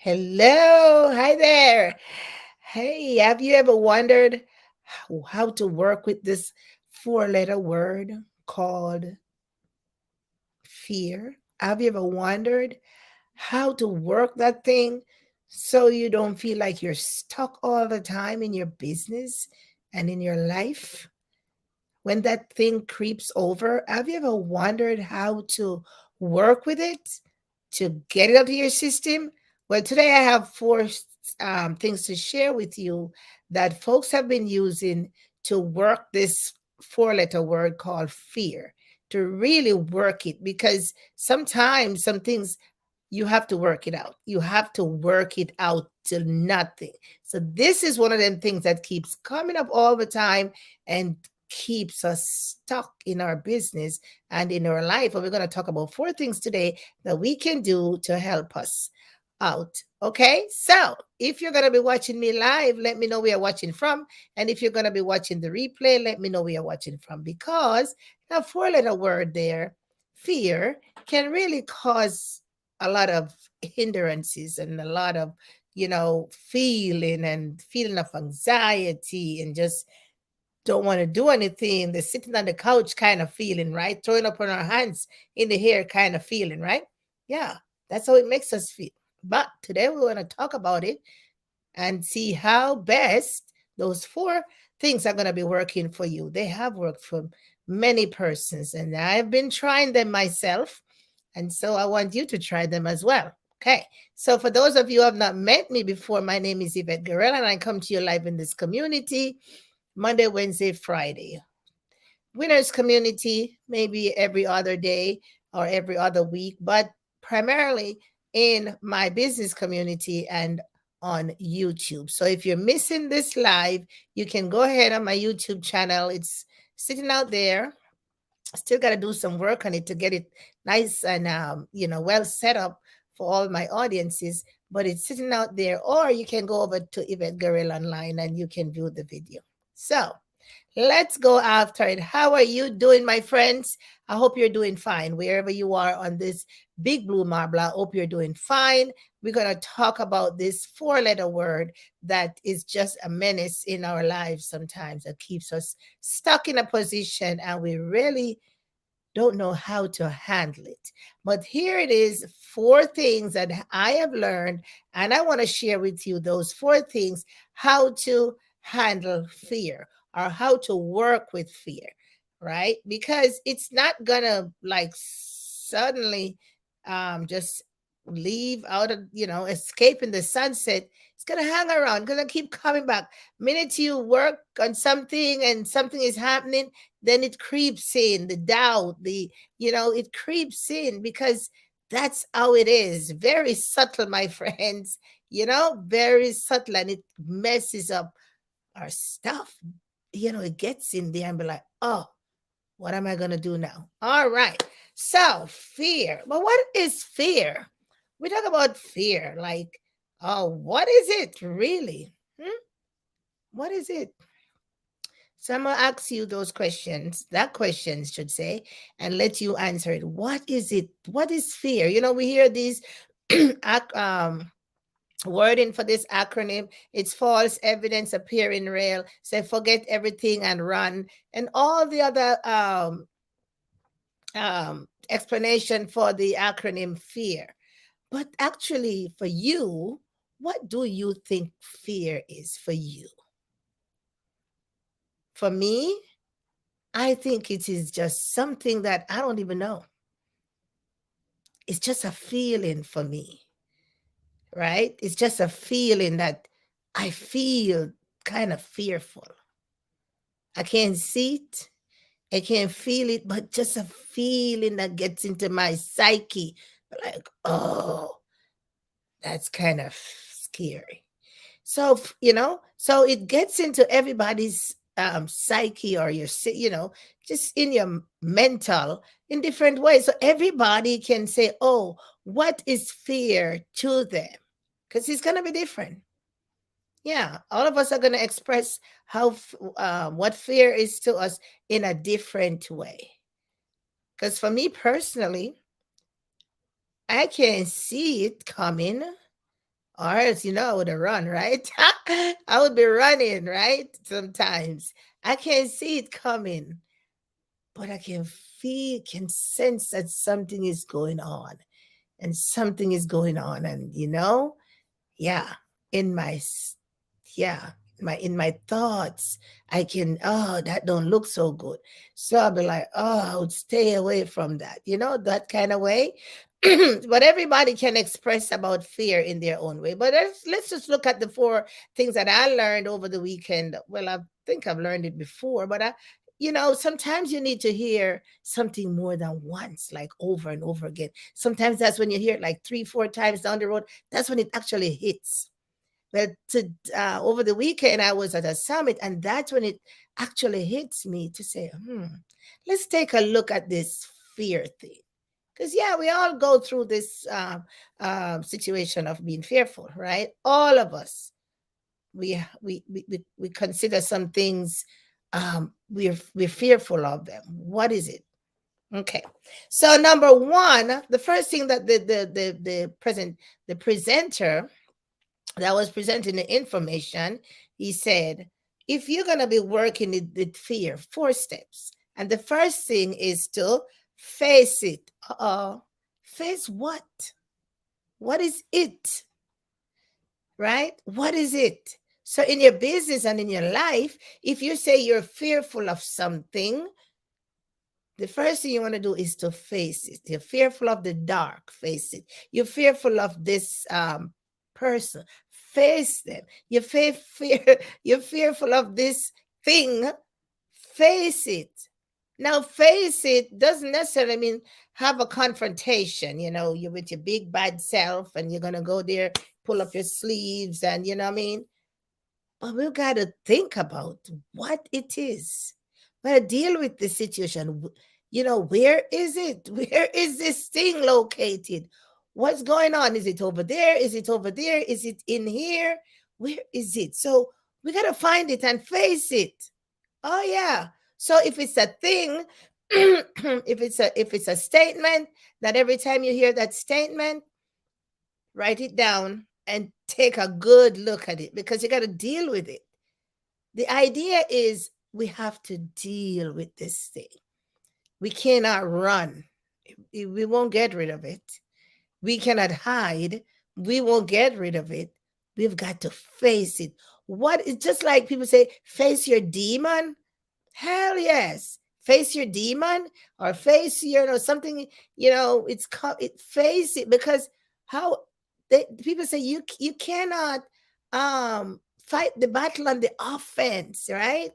Hello, hi there. Hey, have you ever wondered how to work with this four-letter word called fear? Have you ever wondered how to work that thing so you don't feel like you're stuck all the time in your business and in your life? When that thing creeps over, have you ever wondered how to work with it to get it out of your system? Well, today I have four things to share with you that folks have been using to work this four-letter word called fear, to really work it, because sometimes some things you have to work it out. You have to work it out to nothing. So this is one of them things that keeps coming up all the time and keeps us stuck in our business and in our life. And we're going to talk about four things today that we can do to help us out. Okay, so if you're going to be watching me live, let me know where you're watching from. And if you're going to be watching the replay, let me know where you're watching from, because that four-letter word there, fear, can really cause a lot of hindrances and a lot of feeling of anxiety, and just don't want to do anything. The sitting on the couch kind of feeling, right? Throwing up on our hands in the hair kind of feeling, right? Yeah, that's how it makes us feel. But today we want to talk about it and see how best those four things are going to be working for you. They have worked for many persons, and I've been trying them myself. And so I want you to try them as well. Okay. So for those of you who have not met me before, my name is Yvette Guerrero, and I come to you live in this community Monday, Wednesday, Friday. Winners community, maybe every other day or every other week, but primarily in my business community and on YouTube. So if you're missing this live, you can go ahead on my YouTube channel. It's sitting out there. Still got to do some work on it to get it nice and well set up for all my audiences, but it's sitting out there. Or you can go over to Yvette Guerrero online and you can view the video. So let's go after it. How are you doing, my friends? I hope you're doing fine wherever you are on this big blue marble. I hope you're doing fine. We're going to talk about this four-letter word that is just a menace in our lives sometimes, that keeps us stuck in a position and we really don't know how to handle it. But here it is, four things that I have learned, and I want to share with you those four things, how to handle fear or how to work with fear, right? Because it's not gonna like suddenly just leave out of, escape in the sunset. It's gonna hang around, gonna keep coming back. Minute you work on something and something is happening, then it creeps in, the doubt, it creeps in, because that's how it is. Very subtle, my friends, very subtle, and it messes up our stuff. It gets in there and be like, oh, what am I going to do now? All right. So, fear. But what is fear? We talk about fear like, oh, what is it really? What is it? So I'm gonna ask you those questions, that question should say, and let you answer it. What is it? What is fear? We hear these wording for this acronym. It's false evidence appearing real. Say forget everything and run, and all the other explanation for the acronym fear. But actually, for you, what do you think fear is for you? For me, I think it is just something that I don't even know. It's just a feeling for me, right? It's just a feeling that I feel kind of fearful. I can't see it, I can't feel it, but just a feeling that gets into my psyche. Like, oh, that's kind of scary. So, so it gets into everybody's psyche, or just in your mental, in different ways. So everybody can say, oh, what is fear to them? Because it's going to be different. Yeah, all of us are going to express what fear is to us in a different way. Because for me personally, I can see it coming. Or else, I would have run, right? I would be running, right? Sometimes I can't see it coming, but I can feel, can sense that something is going on, and something is going on. And, yeah, in my, yeah, in my thoughts, I can, oh, that don't look so good. So I'll be like, oh, I would stay away from that, that kind of way. But everybody can express about fear in their own way. But let's just look at the four things that I learned over the weekend. Well, I think I've learned it before, but sometimes you need to hear something more than once, like over and over again. Sometimes that's when you hear it like three, four times down the road. That's when it actually hits. Well, over the weekend, I was at a summit, and that's when it actually hits me to say, let's take a look at this fear thing. Because, yeah, we all go through this situation of being fearful, right? All of us. We consider some things, we're fearful of them. What is it? Okay. So number one, the first thing that the presenter that was presenting the information, he said, if you're going to be working with fear, four steps. And the first thing is to face it. Face what? What is it? Right? What is it? So in your business and in your life, if you say you're fearful of something, the first thing you want to do is to face it. You're fearful of the dark, face it. You're fearful of this person, face them. You're fearful of this thing, face it. Now, face it doesn't necessarily mean have a confrontation. You're with your big bad self, and you're gonna go there, pull up your sleeves, and you know what I mean. But we've got to think about what it is. We got to deal with the situation. Where is it? Where is this thing located? What's going on? Is it over there? Is it over there? Is it in here? Where is it? So we got to find it and face it. Oh yeah. So if it's a thing, if it's a statement, that every time you hear that statement, write it down and take a good look at it, because you got to deal with it. The idea is we have to deal with this thing. We cannot run. We won't get rid of it. We cannot hide. We won't get rid of it. We've got to face it. It's just like people say, face your demon. Hell yes. Face your demon, or face something, face it, because how people say you cannot fight the battle on the offense, right?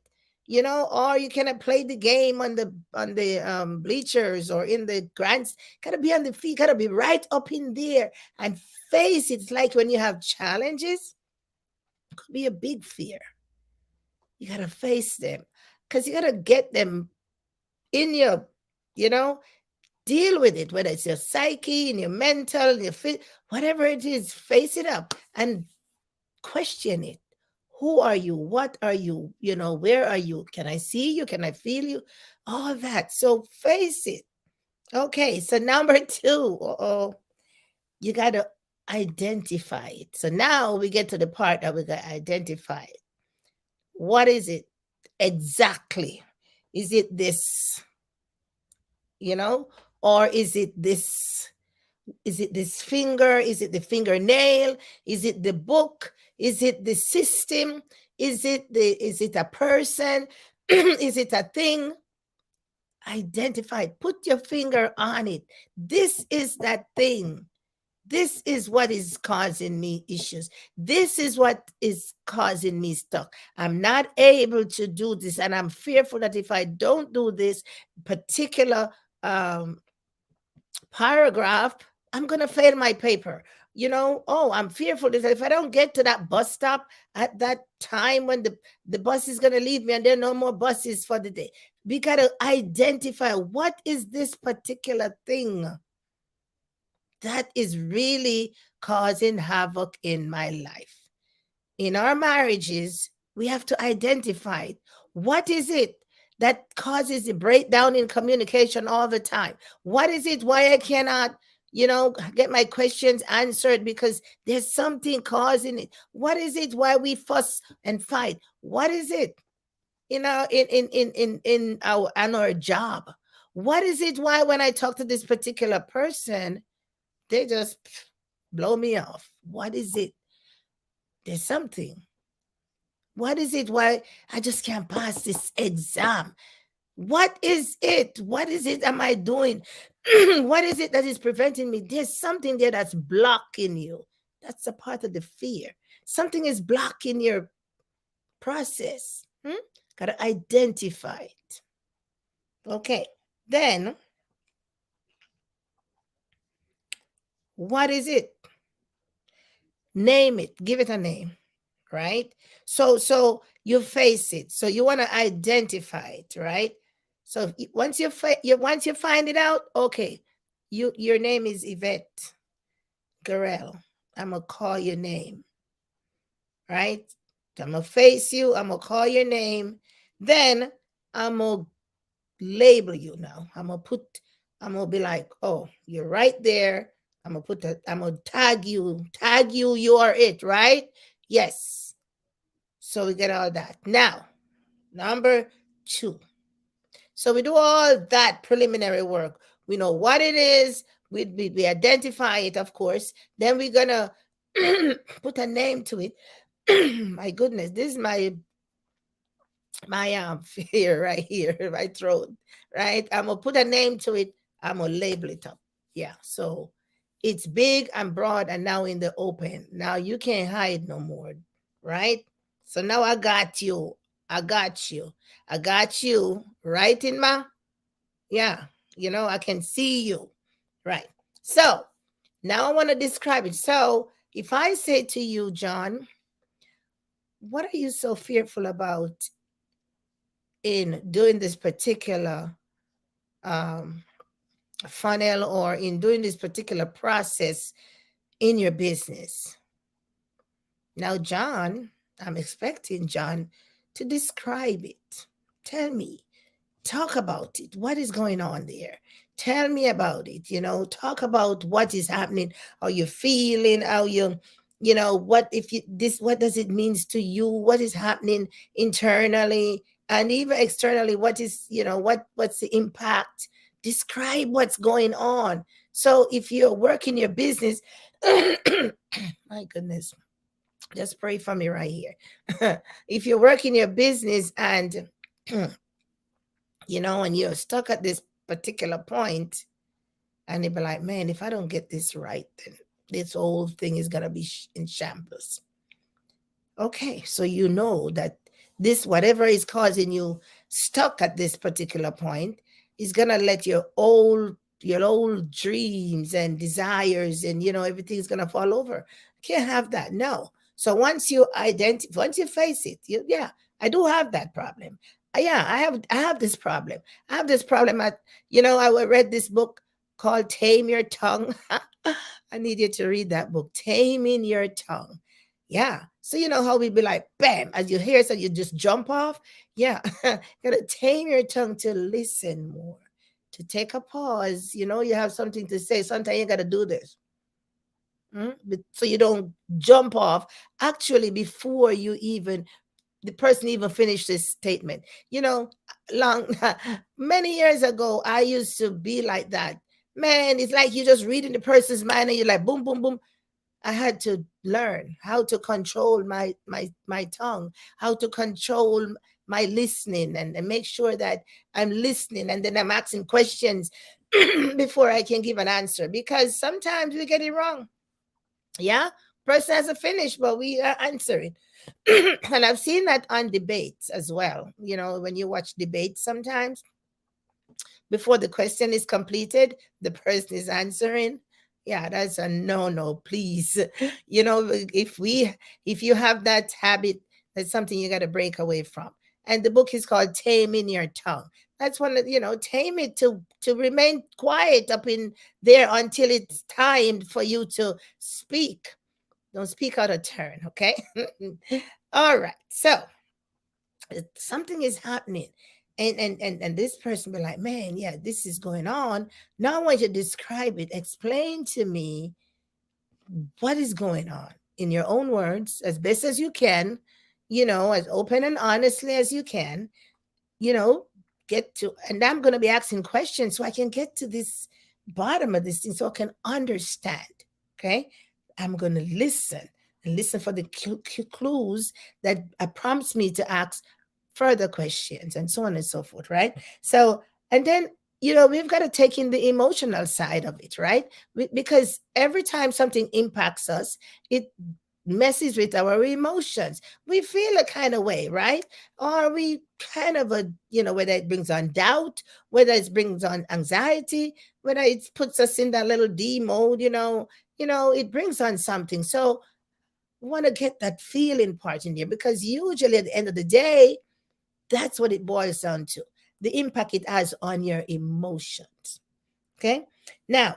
Or you cannot play the game on the bleachers or in the grants. Gotta be on the feet, gotta be right up in there and face it. It's like when you have challenges, it could be a big fear. You gotta face them, because you gotta get them in your, deal with it, whether it's your psyche, in your mental, your fit, whatever it is, face it up and question it. Who are you? What are you? Where are you? Can I see you? Can I feel you? All that. So face it. Okay. So number two, you got to identify it. So now we get to the part that we got to identify it. What is it exactly? Is it this? Or is it this? Is it this finger? Is it the fingernail? Is it the book? Is it the system? Is it a person? Is it a thing? Identify it. Put your finger on it. This is that thing. This is what is causing me issues. This is what is causing me stuck. I'm not able to do this, and I'm fearful that if I don't do this particular paragraph, I'm going to fail my paper. I'm fearful that if I don't get to that bus stop at that time when the bus is going to leave me and there are no more buses for the day. We got to identify what is this particular thing that is really causing havoc in my life. In our marriages, we have to identify it. What is it that causes the breakdown in communication all the time? What is it why I cannot get my questions answered, because there's something causing it. What is it? Why we fuss and fight? What is it? In our job. What is it? Why when I talk to this particular person, they just blow me off? What is it? There's something. What is it? Why I just can't pass this exam? What is it? What is it am I doing? What is it that is preventing me? There's something there that's blocking you. That's a part of the fear. Something is blocking your process. Gotta identify it. Okay. Then, what is it? Name it. Give it a name. Right? So you face it. So you want to identify it, right? So once once you find it out, okay, your name is Yvette Garel. I'm gonna call your name, right? I'm gonna face you. I'm gonna call your name. Then I'm gonna label you now. I'm gonna be like, oh, you're right there. I'm gonna tag you. Tag you, you are it, right? Yes. So we get all that. Now, number 2. So we do all that preliminary work. We know what it is. We identify it, of course. Then we're gonna put a name to it. My goodness, this is my fear right here, my throat, right? I'm gonna put a name to it. I'm gonna label it up. Yeah. So it's big and broad and now in the open. Now you can't hide no more, right? So now I got you. I got you. I got you right in my, yeah, I can see you. Right. So now I want to describe it. So if I say to you, John, what are you so fearful about in doing this particular um, funnel, or in doing this particular process in your business? Now, John, I'm expecting John to describe it. Tell me, talk about it. What is going on there? Tell me about it. Talk about what is happening, how you're feeling, how what if you this what does it means to you, what is happening internally and even externally, what is, what's the impact? Describe what's going on. So if you're working your business, my goodness, just pray for me right here. If you're working your business and and you're stuck at this particular point, and you'd be like, man, if I don't get this right, then this whole thing is going to be in shambles. Okay, so you know that this, whatever is causing you stuck at this particular point, is going to let your old dreams and desires and everything's going to fall over. Can't have that. No. So once you face it, yeah, I do have that problem. Yeah, I have this problem. I have this problem at, I read this book called Tame Your Tongue. I need you to read that book, Taming Your Tongue. Yeah. So you know how we be like, bam, as you hear, so you just jump off. Yeah. Gotta tame your tongue to listen more, to take a pause. You have something to say. Sometimes you gotta do this. So you don't jump off actually before the person even finished this statement. Long many years ago, I used to be like that. Man, it's like you're just reading the person's mind and you're like, boom, boom, boom. I had to learn how to control my tongue, how to control my listening, and make sure that I'm listening and then I'm asking questions before I can give an answer, because sometimes we get it wrong. Yeah, person hasn't finished, but we are answering. And I've seen that on debates as well. When you watch debates, sometimes before the question is completed, the person is answering. Yeah, that's a no, please. If you have that habit, that's something you got to break away from. And the book is called Taming Your Tongue. That's one of, tame it to remain quiet up in there until it's time for you to speak. Don't speak out of turn, okay? All right. So something is happening. And this person be like, man, yeah, this is going on. Now I want you to describe it. Explain to me what is going on in your own words, as best as you can, as open and honestly as you can, you know, get to, and I'm going to be asking questions so I can get to this bottom of this thing so I can understand. Okay. I'm going to listen and listen for the clues that prompts me to ask further questions and so on and so forth. Right. So, and then, we've got to take in the emotional side of it, right? Because every time something impacts us, it messes with our emotions. We feel a kind of way, right? Or we kind of whether it brings on doubt, whether it brings on anxiety, whether it puts us in that little D mode, it brings on something. So we want to get that feeling part in there, because usually at the end of the day, that's what it boils down to, the impact it has on your emotions. Okay. Now,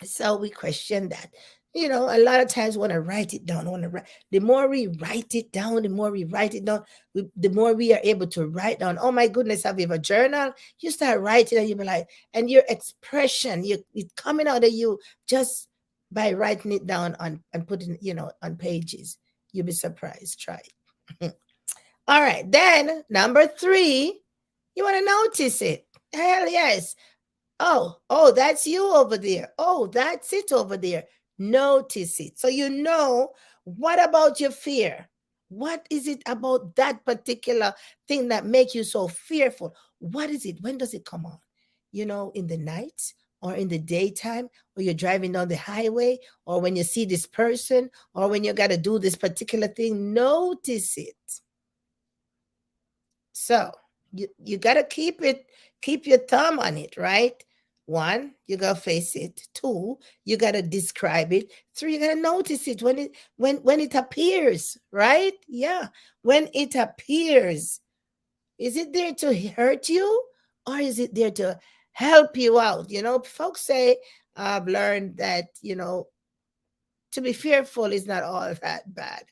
so we question that. A lot of times want to write it down. Want to write. The more we write it down, the more we write it down, the more we are able to write down. Oh my goodness, have you have a journal? You start writing, and you be like, and your expression, it's coming out of you just by writing it down on and putting, on pages. You'll be surprised. Try it. All right. Then number 3, you want to notice it. Hell yes. Oh, that's you over there. Oh, that's it over there. Notice it. So what about your fear? What is it about that particular thing that make you so fearful? What is it? When does it come on? In the night or in the daytime, or you're driving down the highway, or when you see this person, or when you got to do this particular thing, notice it. So you gotta keep your thumb on it, right? 1, you gotta face it. 2, you gotta describe it. 3, you gotta notice it when it appears, right? Yeah, when it appears. Is it there to hurt you, or is it there to help you out? Folks say, I've learned that, to be fearful is not all that bad.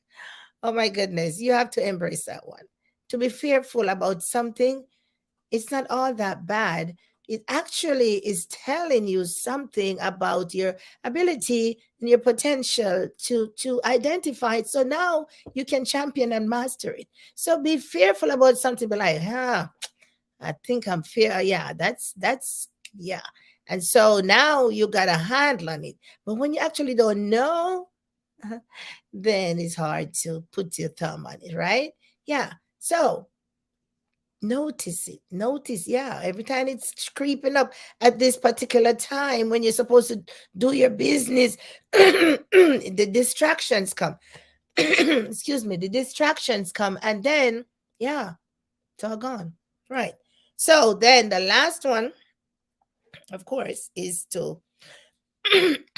Oh my goodness, you have to embrace that one. To be fearful about something, it's not all that bad. It actually is telling you something about your ability and your potential to identify it. So now you can champion and master it. So be fearful about something, be like, I think I'm fear. Yeah, that's yeah. And so now you got a handle on it. But when you actually don't know, then it's hard to put your thumb on it, right? Yeah. So notice it. Notice, yeah. Every time it's creeping up at this particular time when you're supposed to do your business, the distractions come. Excuse me, the distractions come, and then, yeah, it's all gone. Right. So then the last one, of course, is to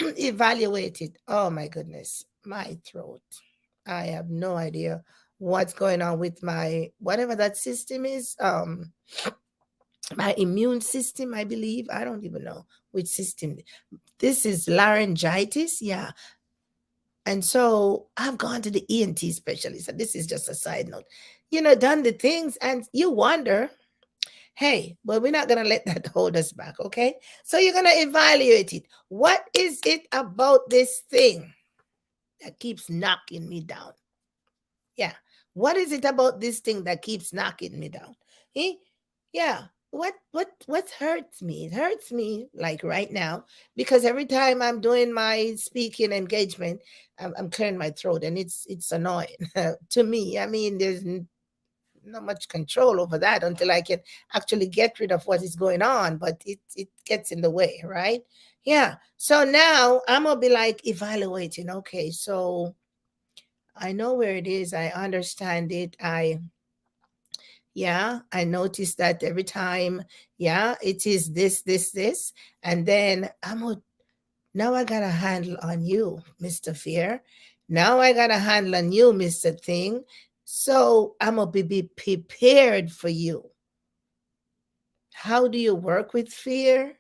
evaluate it. Oh my goodness, my throat. I have no idea what's going on with my whatever that system is. My immune system, I believe. I don't even know which system. This is laryngitis, yeah. And so I've gone to the ENT specialist. And this is just a side note. Done the things, and you wonder, hey, but we're not going to let that hold us back, okay? So you're going to evaluate it. What is it about this thing that keeps knocking me down? Yeah. What is it about this thing that keeps knocking me down? Eh? Yeah. What hurts me? It hurts me like right now, because every time I'm doing my speaking engagement, I'm clearing my throat, and it's annoying to me. I mean, there's not much control over that until I can actually get rid of what is going on, but it gets in the way, right? Yeah. So now I'm gonna be like evaluating. Okay, so I know where it is. I understand it. I noticed that every time, yeah, it is this, and then now I got a handle on you, Mr. Fear. Now I got a handle on you, Mr. Thing. So I'm gonna be prepared for you. How do you work with fear?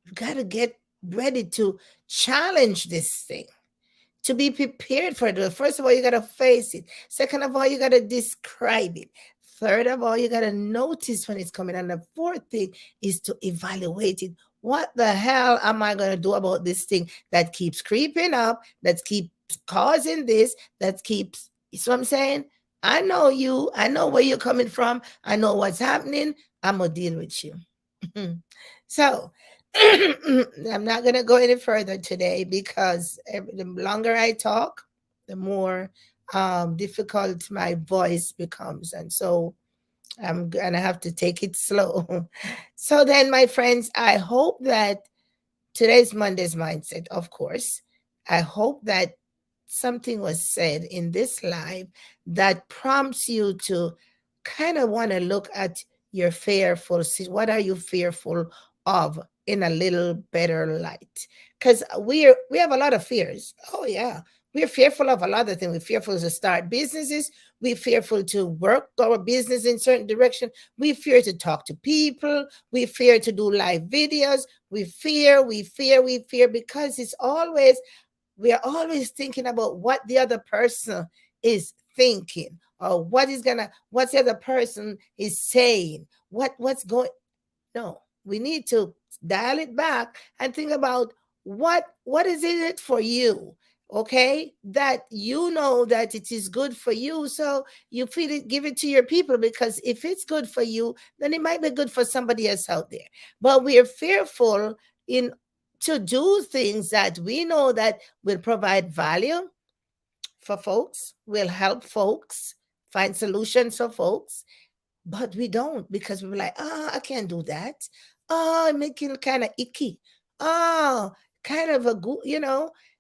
You gotta get ready to challenge this thing, to be prepared for it. First of all, you got to face it. Second of all, you got to describe it. Third of all, you got to notice when it's coming. And the fourth thing is to evaluate it. What the hell am I going to do about this thing that keeps creeping up, that keeps causing this, that keeps, you see what I'm saying? I know you. I know where you're coming from. I know what's happening. I'm going to deal with you. So, I'm not going to go any further today because the longer I talk, the more difficult my voice becomes. And so I'm going to have to take it slow. So, then, my friends, I hope that today's Monday's Mindset, of course, I hope that something was said in this live that prompts you to kind of want to look at your fearful, what are you fearful of in a little better light? Because we have a lot of fears. Oh yeah. We're fearful of a lot of things. We're fearful to start businesses. We're fearful to work our business in certain direction. We fear to talk to people. We fear to do live videos. We fear because we are always thinking about what the other person is thinking or what's the other person is saying, what's going. No, we need to dial it back and think about what is in it for you. Okay, that you know that it is good for you, so you feel it, give it to your people, because if it's good for you, then it might be good for somebody else out there. But we are fearful in to do things that we know that will provide value for folks, will help folks find solutions for folks, but we don't, because we're like, I can't do that. Oh, it make it kind of icky. Oh, kind of a good.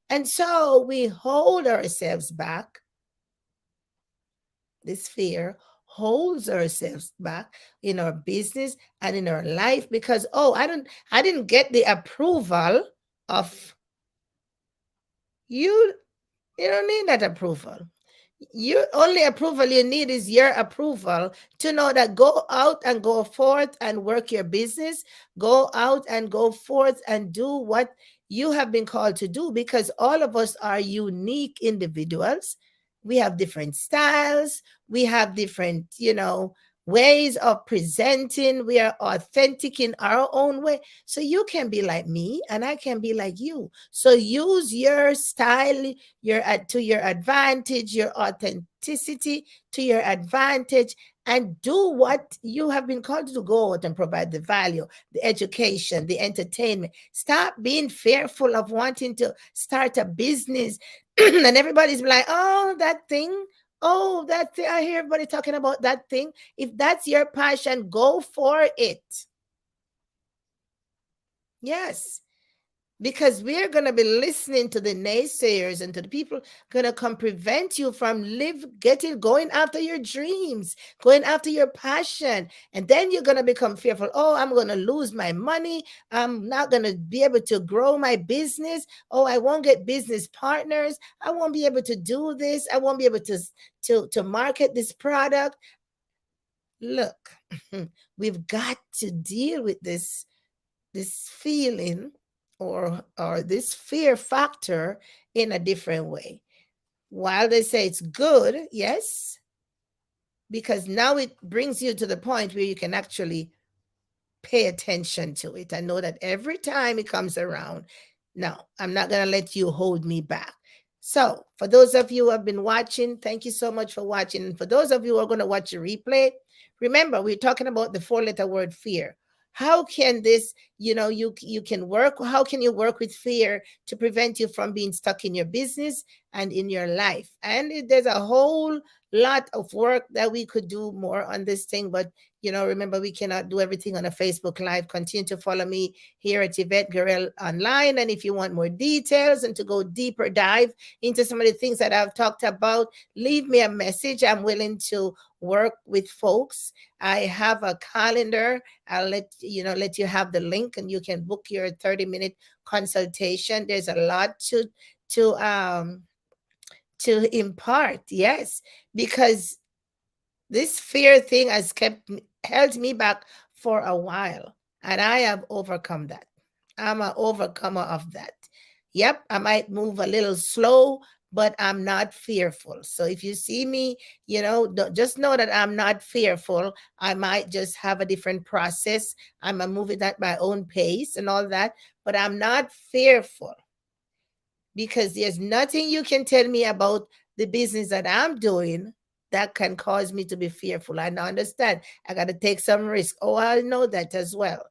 And so we hold ourselves back. This fear holds ourselves back in our business and in our life because, oh, I didn't get the approval of you. You don't need that approval. Your only approval you need is your approval to know that go out and go forth and work your business. Go out and go forth and do what you have been called to do, because all of us are unique individuals. We have different styles, we have different, ways of presenting. We are authentic in our own way. So you can be like me and I can be like you. So use your style, to your advantage, your authenticity to your advantage, and do what you have been called to go out and provide the value, the education, the entertainment. Stop being fearful of wanting to start a business. And everybody's like, oh, that thing. Oh, that thing. I hear everybody talking about that thing. If that's your passion, go for it. Yes, because we're going to be listening to the naysayers and to the people going to come prevent you from going after your dreams, going after your passion. And then you're going to become fearful. Oh, I'm going to lose my money. I'm not going to be able to grow my business. Oh, I won't get business partners. I won't be able to do this. I won't be able to market this product. Look, we've got to deal with this feeling, or this fear factor, in a different way. While they say it's good, yes, because now it brings you to the point where you can actually pay attention to it. I know that every time it comes around, no, I'm not going to let you hold me back. So, for those of you who have been watching, thank you so much for watching. And for those of you who are going to watch a replay, remember, we're talking about the four-letter word fear. How can this, you can work, how can you work with fear to prevent you from being stuck in your business and in your life? And there's a whole lot of work that we could do more on this thing, but remember, we cannot do everything on a Facebook Live. Continue to follow me here at Yvette Guerrero online. And if you want more details and to go deeper dive into some of the things that I've talked about, leave me a message. I'm willing to work with folks. I have a calendar. I'll let you have the link, and you can book your 30-minute consultation. There's a lot to impart. Yes, because this fear thing has held me back for a while, and I have overcome that. I'm an overcomer of that. Yep, I might move a little slow, but I'm not fearful. So if you see me, just know that I'm not fearful. I might just have a different process. I'm a moving at my own pace and all that, but I'm not fearful, because there's nothing you can tell me about the business that I'm doing that can cause me to be fearful. I understand. I got to take some risk. Oh, I know that as well.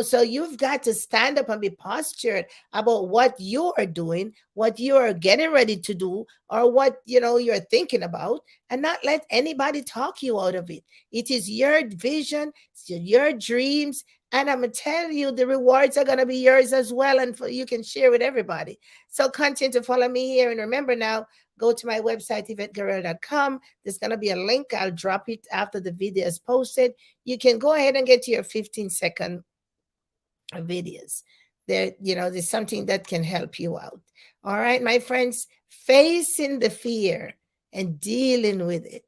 So you've got to stand up and be postured about what you are doing, what you are getting ready to do, or what, you're thinking about, and not let anybody talk you out of it. It is your vision, it's your dreams, and I'm going to tell you the rewards are going to be yours as well. And you can share with everybody. So continue to follow me here. And remember now, go to my website, YvetteGuerrero.com. There's going to be a link. I'll drop it after the video is posted. You can go ahead and get to your 15-second videos. There's something that can help you out. All right, my friends, facing the fear and dealing with it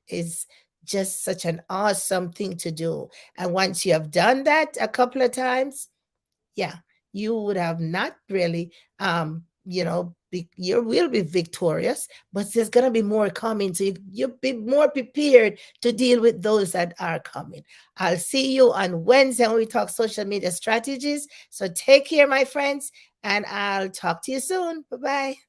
is just such an awesome thing to do. And once you have done that a couple of times, yeah, you would have not really, you will be victorious, but there's going to be more coming. So you'll be more prepared to deal with those that are coming. I'll see you on Wednesday when we talk social media strategies. So take care, my friends, and I'll talk to you soon. Bye bye.